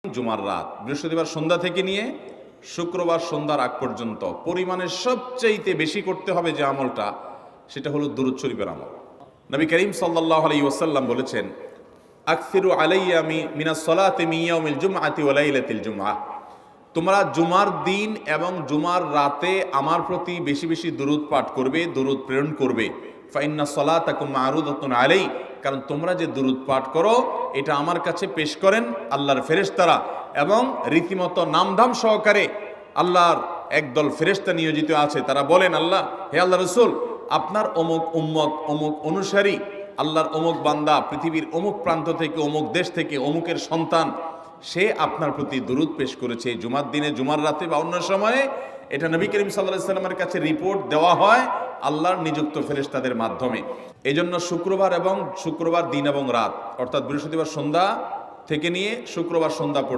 জুমার রাত, বৃহস্পতিবার সন্ধ্যা থেকে নিয়ে শুক্রবার সন্ধ্যার আগ পর্যন্ত পরিমাণের সবচাইতে বেশি করতে হবে যে আমলটা, সেটা হলো দুরূদ শরীফের আমল। নবী করিম সাল্লাল্লাহু আলাইহি ওয়াসাল্লাম বলেছেন, আকসিরু আলাইয়া মিনাস সালাতি মিন ইয়াউমিল জুমআতি ওয়া লাইলাতিল জুমআহ, তোমরা জুমার দিন এবং জুমার রাতে আমার প্রতি বেশি বেশি দুরূদ পাঠ করবে, দুরূদ প্রেরণ করবে। ফা ইন্না সালাতাকুম মা'রুদাতুন আলাই, কারণ তোমরা যে দুরূদ পাঠ করো এটা আমার কাছে পেশ করেন আল্লাহর ফেরেশতারা, এবং রীতিমতো নামধাম সহকারে আল্লাহর একদল ফেরেশতা নিয়োজিত আছে। তারা বলেন, আল্লাহ, হে আল্লাহ রসুল, আপনার অমুক উম্মত, অমুক অনুসারী, আল্লাহর অমুক বান্দা পৃথিবীর অমুক প্রান্ত থেকে, অমুক দেশ থেকে, অমুকের সন্তান, সে আপনার প্রতি দুরূদ পেশ করেছে জুমার দিনে, জুমার রাতে বা অন্য সময়ে। এটা নবী করিম সাল্লাল্লাহু আলাইহি ওয়াসাল্লামের কাছে রিপোর্ট দেওয়া হয় আল্লাহর নিযুক্ত ফেরেশতাদের মাধ্যমে। এই জন্য শুক্রবার দিন এবং রাত, অর্থাৎ বৃহস্পতিবার সন্ধ্যা থেকে নিয়ে শুক্রবার সন্ধ্যা পর্যন্ত